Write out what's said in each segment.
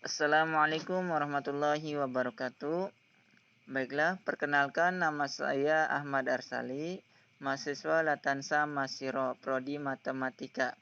Assalamualaikum warahmatullahi wabarakatuh. Baiklah, perkenalkan nama saya Ahmad Arsali, mahasiswa Latansa Masiro, Prodi Matematika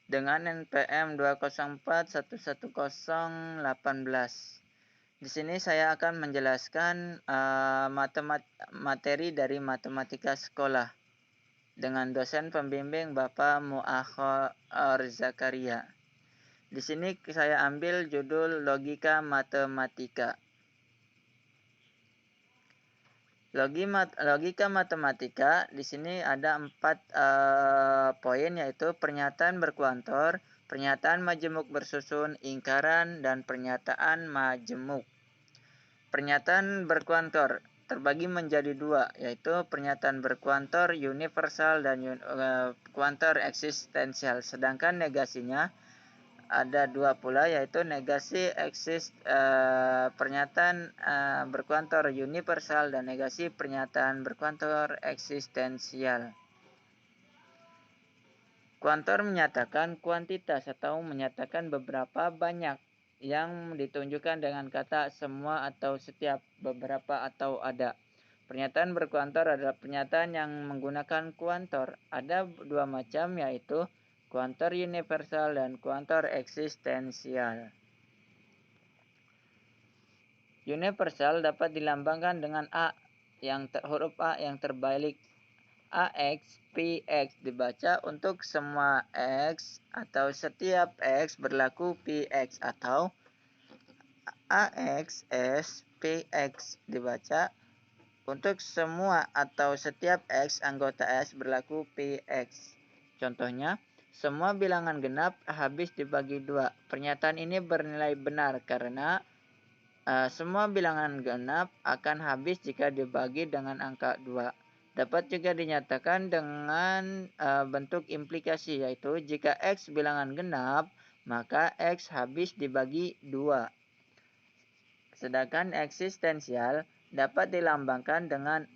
dengan NPM 204110118. Di sini saya akan menjelaskan materi dari matematika sekolah dengan dosen pembimbing Bapak Muakhir Zakaria. Di sini saya ambil judul Logika Matematika. Logika matematika di sini ada 4 poin, yaitu pernyataan berkuantor, pernyataan majemuk bersusun, ingkaran, dan pernyataan majemuk. Pernyataan berkuantor terbagi menjadi 2, yaitu pernyataan berkuantor universal dan kuantor eksistensial. Sedangkan negasinya ada 2 pula, yaitu negasi pernyataan berkuantor universal dan negasi pernyataan berkuantor eksistensial. Kuantor menyatakan kuantitas atau menyatakan beberapa banyak yang ditunjukkan dengan kata semua atau setiap, beberapa atau ada. Pernyataan berkuantor adalah pernyataan yang menggunakan kuantor. Ada 2 macam, yaitu kuantor universal dan kuantor eksistensial. Universal dapat dilambangkan dengan huruf A yang terbalik. AX, PX dibaca untuk semua X atau setiap X berlaku PX, atau AX, S, PX dibaca untuk semua atau setiap X anggota S berlaku PX. Contohnya, semua bilangan genap habis dibagi 2. Pernyataan ini bernilai benar karena semua bilangan genap akan habis jika dibagi dengan angka 2. Dapat juga dinyatakan dengan bentuk implikasi, yaitu jika X bilangan genap, maka X habis dibagi 2. Sedangkan eksistensial dapat dilambangkan dengan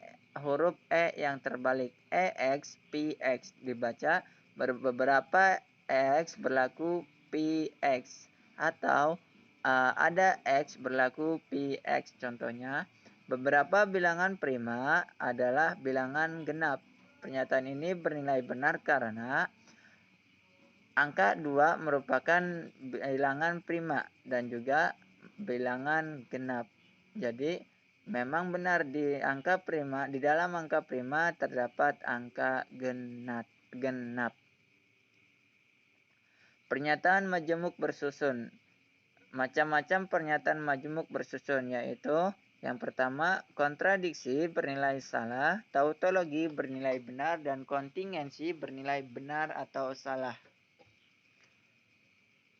huruf E yang terbalik. EX, PX dibaca beberapa X berlaku PX, atau ada X berlaku PX. Contohnya, beberapa bilangan prima adalah bilangan genap. Pernyataan ini bernilai benar karena angka 2 merupakan bilangan prima dan juga bilangan genap. Jadi memang benar di dalam angka prima terdapat angka genap. Pernyataan majemuk bersusun. Macam-macam pernyataan majemuk bersusun, yaitu yang pertama, kontradiksi bernilai salah, tautologi bernilai benar, dan kontingensi bernilai benar atau salah.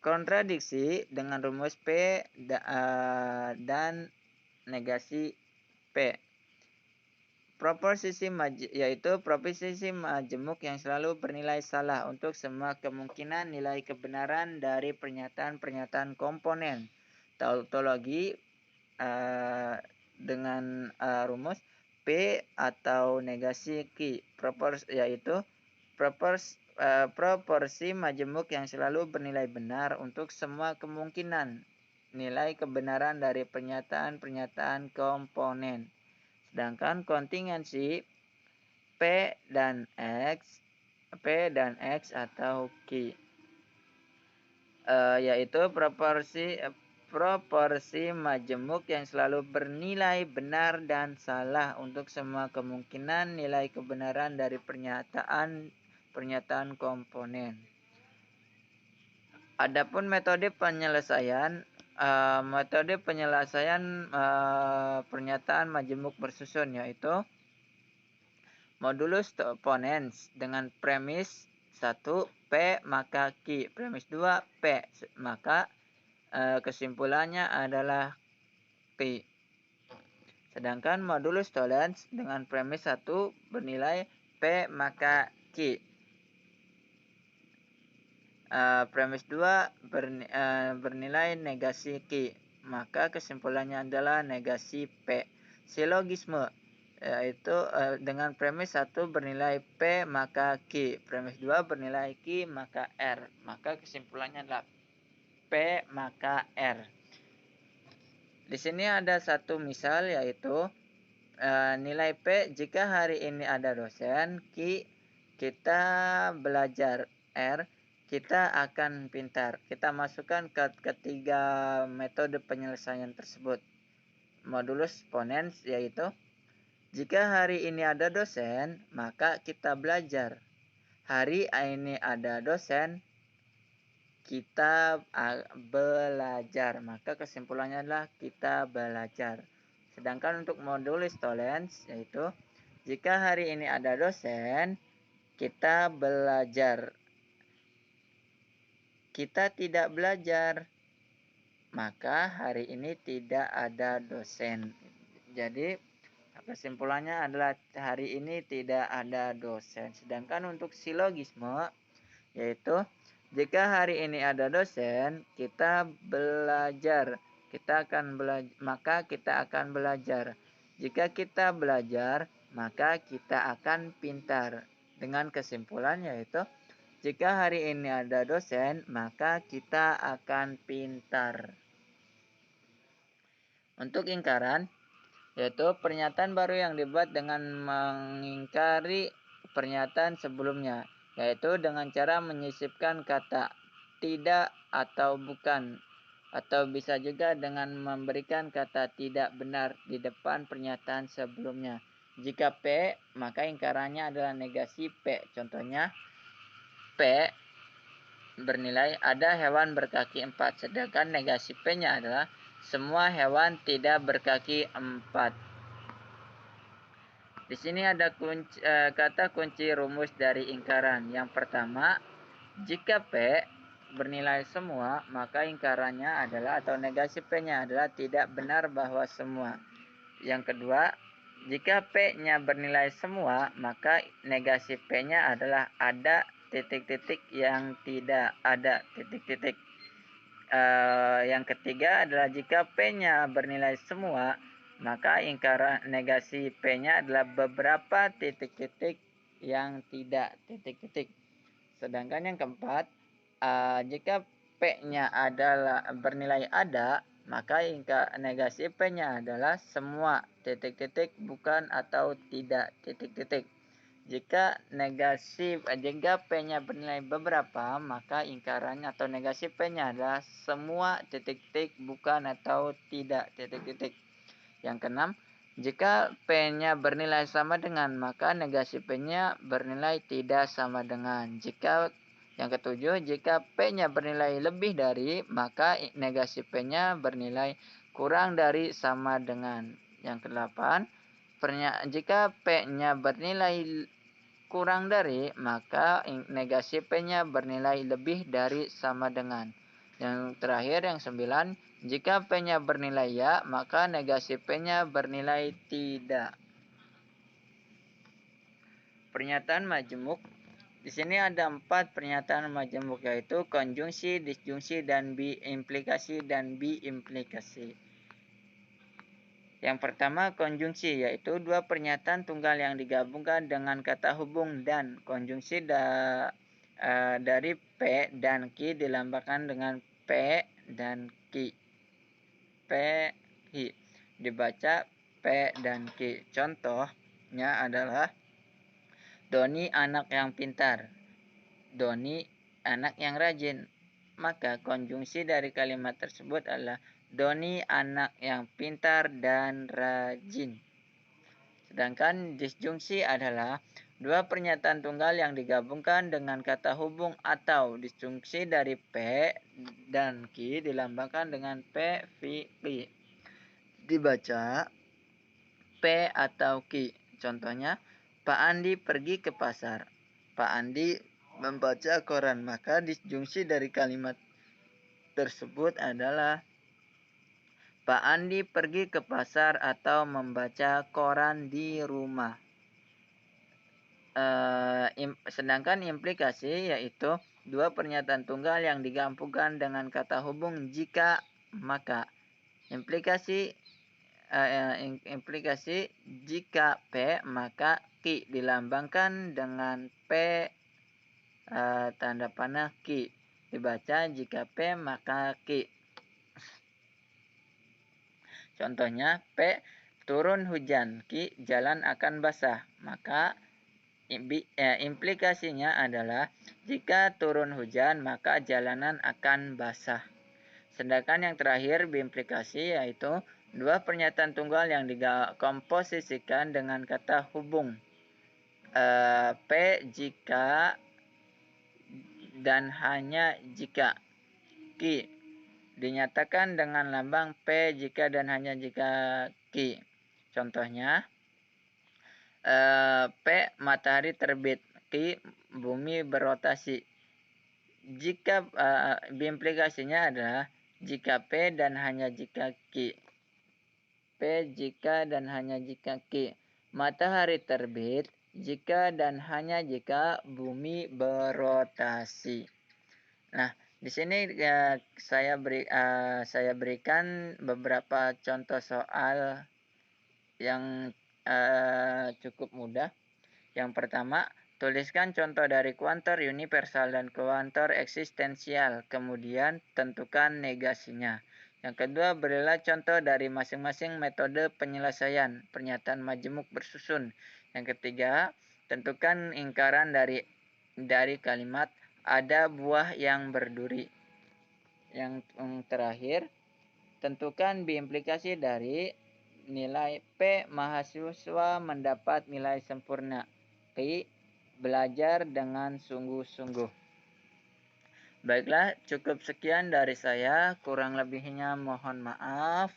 Kontradiksi dengan rumus P dan negasi P. Yaitu proposisi majemuk yang selalu bernilai salah untuk semua kemungkinan nilai kebenaran dari pernyataan-pernyataan komponen. Tautologi dengan rumus P atau negasi Q, yaitu proporsi majemuk yang selalu bernilai benar untuk semua kemungkinan nilai kebenaran dari pernyataan-pernyataan komponen. Sedangkan kontingensi P dan X atau Q, yaitu proporsi majemuk yang selalu bernilai benar dan salah untuk semua kemungkinan nilai kebenaran dari pernyataan komponen. Adapun metode penyelesaian pernyataan majemuk bersusun, yaitu modulus ponens dengan premis 1 P maka Q, premis 2 P, maka kesimpulannya adalah Q. Sedangkan modulus tollens dengan premis 1 bernilai P maka Q. Premis 2 bernilai negasi Q, maka kesimpulannya adalah negasi P. Silogisme, yaitu dengan premis 1 bernilai P maka Q, premis 2 bernilai Q maka R, maka kesimpulannya adalah P maka R. Di sini ada satu misal, yaitu nilai P jika hari ini ada dosen, kita belajar, R kita akan pintar. Kita masukkan ke ketiga metode penyelesaian tersebut. Modulus ponens, yaitu jika hari ini ada dosen, maka kita belajar. Hari ini ada dosen, kita belajar. Maka kesimpulannya adalah kita belajar. Sedangkan untuk modulus tollens, yaitu jika hari ini ada dosen, kita belajar. Kita tidak belajar, maka hari ini tidak ada dosen. Jadi kesimpulannya adalah hari ini tidak ada dosen. Sedangkan untuk silogisme, yaitu jika hari ini ada dosen, kita belajar. Maka kita akan belajar. Jika kita belajar, maka kita akan pintar. Dengan kesimpulan, yaitu jika hari ini ada dosen, maka kita akan pintar. Untuk ingkaran, yaitu pernyataan baru yang dibuat dengan mengingkari pernyataan sebelumnya, yaitu dengan cara menyisipkan kata tidak atau bukan, atau bisa juga dengan memberikan kata tidak benar di depan pernyataan sebelumnya. Jika P, maka ingkarannya adalah negasi P. Contohnya, P bernilai ada hewan berkaki 4, sedangkan negasi P-nya adalah semua hewan tidak berkaki 4. Di sini ada kata kunci rumus dari ingkaran. Yang pertama, jika P bernilai semua, maka ingkarannya adalah atau negasi P-nya adalah tidak benar bahwa semua. Yang kedua, jika P-nya bernilai semua, maka negasi P-nya adalah ada titik-titik yang tidak ada titik-titik. Yang ketiga adalah jika P-nya bernilai semua, maka ingkaran negasi P-nya adalah beberapa titik-titik yang tidak titik-titik. Sedangkan yang keempat, jika P-nya adalah bernilai ada, maka negasi P-nya adalah semua titik-titik bukan atau tidak titik-titik. Jika P-nya bernilai beberapa, maka ingkarannya atau negasi P-nya adalah semua titik-titik bukan atau tidak titik-titik. Yang keenam, jika P-nya bernilai sama dengan, maka negasi P-nya bernilai tidak sama dengan. Yang ketujuh, jika P-nya bernilai lebih dari, maka negasi P-nya bernilai kurang dari sama dengan. Yang kedelapan, jika P-nya bernilai kurang dari, maka negasi P-nya bernilai lebih dari sama dengan. Yang terakhir, yang 9, jika P-nya bernilai ya, maka negasi P-nya bernilai tidak. Pernyataan majemuk. Di sini ada 4 pernyataan majemuk, yaitu konjungsi, disjungsi, dan biimplikasi dan biimplikasi. Yang pertama, konjungsi, yaitu dua pernyataan tunggal yang digabungkan dengan kata hubung dan. Konjungsi dari P dan Q dilambangkan dengan P dan Q. P, Q. Dibaca P dan Q. Contohnya adalah Doni anak yang pintar, Doni anak yang rajin. Maka konjungsi dari kalimat tersebut adalah Doni anak yang pintar dan rajin. Sedangkan disjungsi adalah dua pernyataan tunggal yang digabungkan dengan kata hubung atau disjungsi dari P dan Q dilambangkan dengan P, V, Q. Dibaca P atau Q. Contohnya, Pak Andi pergi ke pasar. Pak Andi membaca koran. Maka disjungsi dari kalimat tersebut adalah Pak Andi pergi ke pasar atau membaca koran di rumah. Sedangkan implikasi yaitu dua pernyataan tunggal yang digabungkan dengan kata hubung jika maka. Implikasi jika P maka Q dilambangkan dengan P tanda panah Q. dibaca jika P maka Q. Contohnya, P turun hujan, Q jalan akan basah. Maka implikasinya adalah jika turun hujan maka jalanan akan basah. Sedangkan yang terakhir berimplikasi yaitu dua pernyataan tunggal yang dikomposisikan dengan kata hubung. P jika dan hanya jika. Q dinyatakan dengan lambang P jika dan hanya jika Q. Contohnya, P matahari terbit, Q bumi berotasi. Jika implikasinya adalah jika P dan hanya jika Q. P jika dan hanya jika Q. Matahari terbit jika dan hanya jika bumi berotasi. Nah, di sini saya berikan beberapa contoh soal yang cukup mudah. Yang pertama, tuliskan contoh dari kuantor universal dan kuantor eksistensial, kemudian tentukan negasinya. Yang kedua, berilah contoh dari masing-masing metode penyelesaian pernyataan majemuk bersusun. Yang ketiga, tentukan ingkaran dari kalimat ada buah yang berduri. Yang terakhir, tentukan biimplikasi dari nilai P mahasiswa mendapat nilai sempurna. Q belajar dengan sungguh-sungguh. Baiklah, cukup sekian dari saya. Kurang lebihnya mohon maaf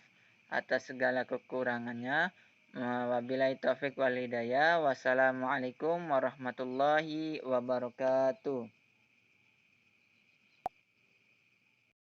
atas segala kekurangannya. Wabillahi taufik wal hidayah. Wassalamualaikum warahmatullahi wabarakatuh.